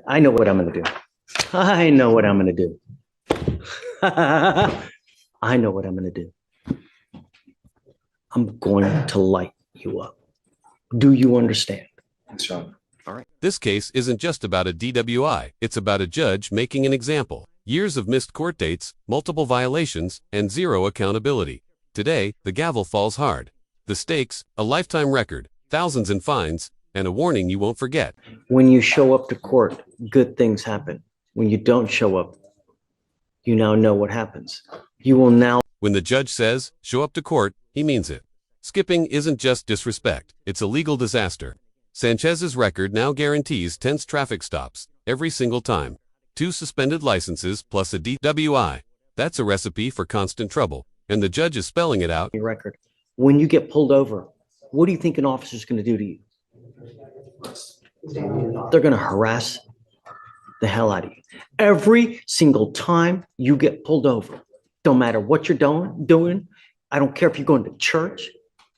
I know what I'm going to do. I know what I'm going to do. I know what I'm going to do. I'm going to light you up. Do you understand? Sean. All right. This case isn't just about a DWI. It's about a judge making an example. Years of missed court dates, multiple violations, and zero accountability. Today, the gavel falls hard. The stakes, a lifetime record, thousands in fines, and a warning you won't forget. When you show up to court, good things happen. When you don't show up, you now know what happens. You will now. When the judge says, show up to court, he means it. Skipping isn't just disrespect, it's a legal disaster. Sanchez's record now guarantees 10 traffic stops, every single time. 2 suspended licenses plus a DWI. That's a recipe for constant trouble, and the judge is spelling it out. Your record. When you get pulled over, what do you think an officer's going to do to you? They're going to harass the hell out of you. Every single time you get pulled over, don't matter what you're doing. I don't care if you're going to church,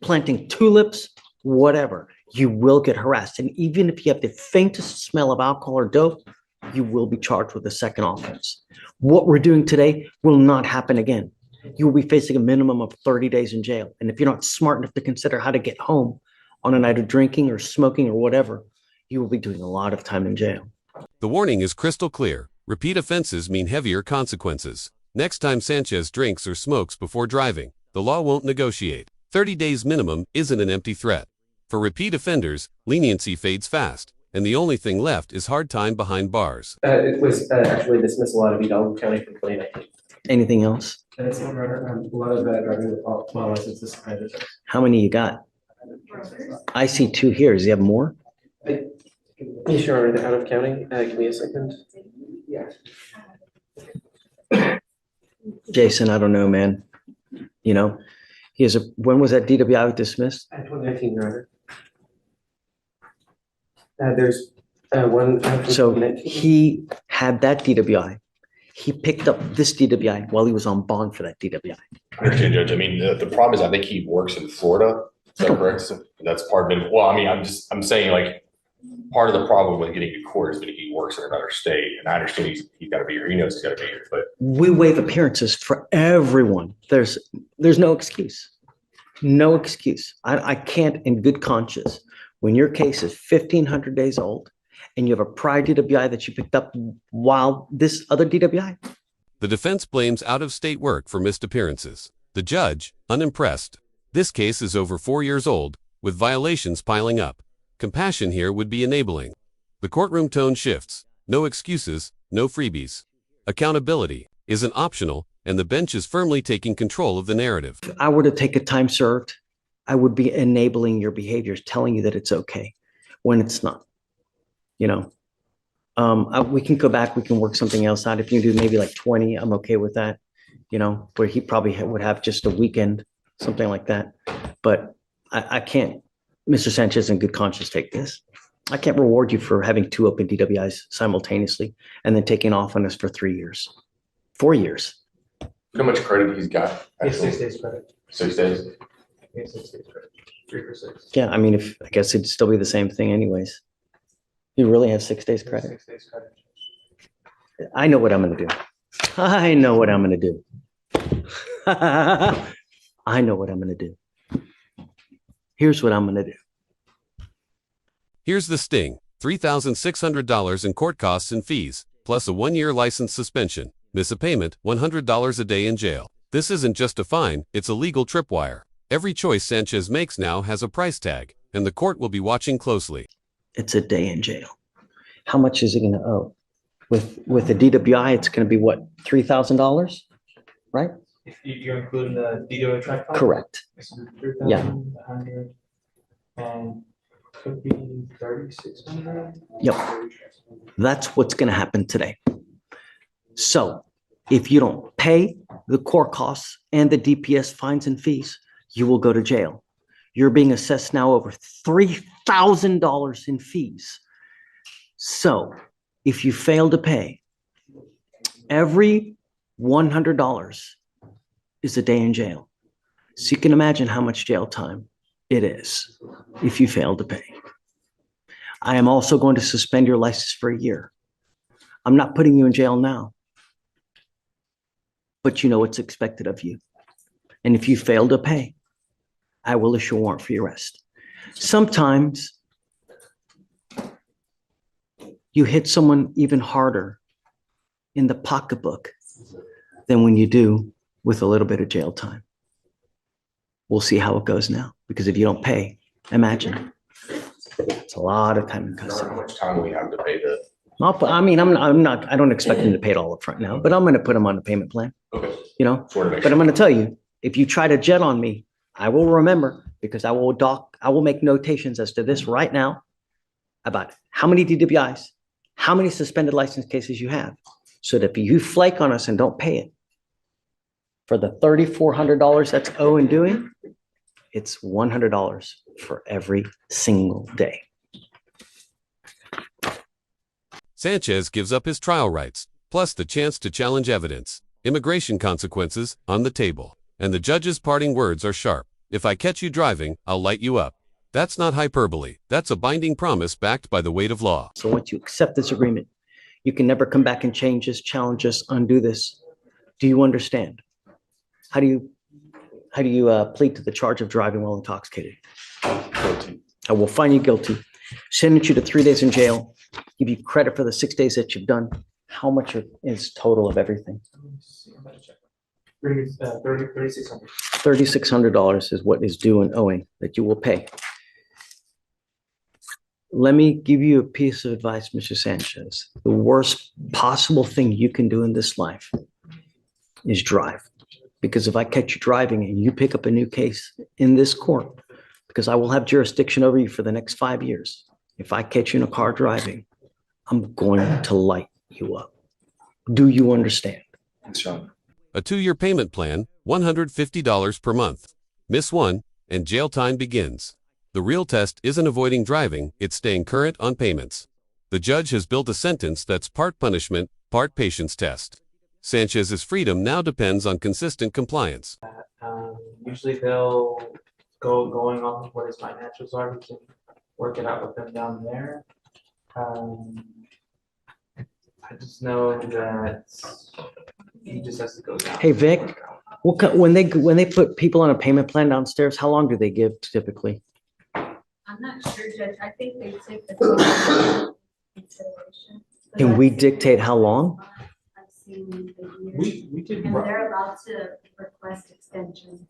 planting tulips, whatever, you will get harassed. And even if you have the faintest smell of alcohol or dope, you will be charged with a second offense. What we're doing today will not happen again. You will be facing a minimum of 30 days in jail. And if you're not smart enough to consider how to get home on a night of drinking or smoking or whatever, you will be doing a lot of time in jail. The warning is crystal clear. Repeat offenses mean heavier consequences. Next time Sanchez drinks or smokes before driving, the law won't negotiate. 30 days minimum isn't an empty threat. For repeat offenders, leniency fades fast, and the only thing left is hard time behind bars. It was actually dismissal out of Hidalgo County for 2019. Anything else? That's a lot of driving without my license suspended. How many you got? I see 2 here. Does he have more? You sure are out of county? Give me a second. Yeah. Jason, I don't know, man. You know, he has when was that DWI dismissed? 2019, Your Honor. There's one. So he had that DWI. He picked up this DWI while he was on bond for that DWI. I understand, Judge. I mean, the problem is I think he works in Florida. Is that correct? So that's part of it. Well, I mean, I'm saying like part of the problem with getting to court is that he works in another state. And I understand he's got to be here. He knows he's got to be here. But we waive appearances for everyone. There's no excuse. No excuse. I can't in good conscience. When your case is 1,500 days old and you have a prior DWI that you picked up while this other DWI. The defense blames out-of-state work for missed appearances. The judge, unimpressed. This case is over 4 years old, with violations piling up. Compassion here would be enabling. The courtroom tone shifts. No excuses, no freebies. Accountability isn't optional, and the bench is firmly taking control of the narrative. If I were to take a time served, I would be enabling your behaviors, telling you that it's okay when it's not. You know, we can go back, we can work something else out. If you do maybe like 20, I'm okay with that. You know, where he probably would have just a weekend, something like that. But I can't, Mr. Sanchez, in good conscience, take this. I can't reward you for having 2 open DWIs simultaneously and then taking off on us for 3 years, 4 years. how much credit he's got? It's 6 days credit. 6 days? Yeah, 6 days credit. 3 for 6. Yeah, I mean, I guess it'd still be the same thing anyways. You really have 6 days credit. 6 days credit. I know what I'm going to do. I know what I'm going to do. I know what I'm going to do. Here's what I'm going to do. Here's the sting. $3,600 in court costs and fees, plus a 1-year license suspension. Miss a payment, $100 a day in jail. This isn't just a fine, it's a legal tripwire. Every choice Sanchez makes now has a price tag, and the court will be watching closely. It's a day in jail. How much is he going to owe? With the DWI, it's going to be what, $3,000, right? If you're including the DWI track file? Correct. Yeah. 100, and could be 3,600. Yep. That's what's going to happen today. So if you don't pay the court costs and the DPS fines and fees, you will go to jail. You're being assessed now over $3,000 in fees. So if you fail to pay, every $100 is a day in jail. So you can imagine how much jail time it is if you fail to pay. I am also going to suspend your license for a year. I'm not putting you in jail now. But you know what's expected of you. And if you fail to pay, I will issue a warrant for your arrest. Sometimes you hit someone even harder in the pocketbook than when you do with a little bit of jail time. We'll see how it goes now, because if you don't pay, imagine. It's a lot of time in How custody. much time we have to pay the, I don't expect them to pay it all up front now, but I'm going to put them on a payment plan, okay, you know? sort of make But I'm sure. going to tell you, if you try to jet on me, I will remember, because I will make notations as to this right now about how many DWIs, how many suspended license cases you have, so that if you flake on us and don't pay it, for the $3,400 that's owing doing, it's $100 for every single day. Sanchez gives up his trial rights, plus the chance to challenge evidence, immigration consequences on the table. And the judge's parting words are sharp. If I catch you driving, I'll light you up. That's not hyperbole. That's a binding promise backed by the weight of law. So once you accept this agreement, you can never come back and change this, challenge us, undo this. Do you understand? How do you plead to the charge of driving while intoxicated? Guilty. I will find you guilty, sentence you to 3 days in jail, give you credit for the 6 days that you've done. How much is total of everything? 3,600. $3,600 is what is due and owing that you will pay. Let me give you a piece of advice, Mr. Sanchez. The worst possible thing you can do in this life is drive. Because if I catch you driving and you pick up a new case in this court, because I will have jurisdiction over you for the next 5 years. If I catch you in a car driving, I'm going to light you up. Do you understand? Sure. A 2-year payment plan, $150 per month. Miss one, and jail time begins. The real test isn't avoiding driving, it's staying current on payments. The judge has built a sentence that's part punishment, part patience test. Sanchez's freedom now depends on consistent compliance. Usually they'll going off of what his financials are, we can work it out with them down there. I just know that he just has to go down. Hey, Vic, when they put people on a payment plan downstairs, how long do they give typically? I'm not sure, Judge. I think they take the consideration. Can we dictate how long? I've seen the years, We could. and they're allowed to request extensions.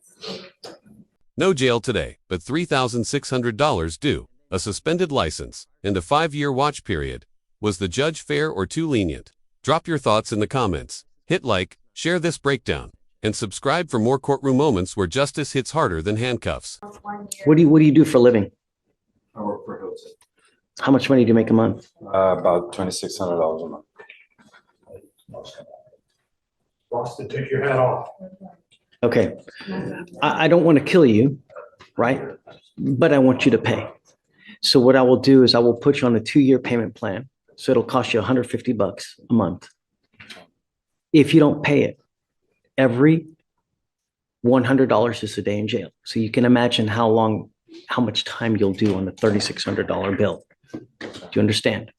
No jail today, but $3,600 due, a suspended license, and a 5-year watch period. Was the judge fair or too lenient? Drop your thoughts in the comments. Hit like, share this breakdown, and subscribe for more courtroom moments where justice hits harder than handcuffs. 1 year. What do you do for a living? I work for Hilton. How much money do you make a month? About $2,600 a month. Boston, take your hat off. Okay, I don't want to kill you, right? But I want you to pay. So what I will do is I will put you on a 2-year payment plan. So it'll cost you $150 a month. If you don't pay it, every $100 is a day in jail. So you can imagine how much time you'll do on a $3,600 bill. Do you understand?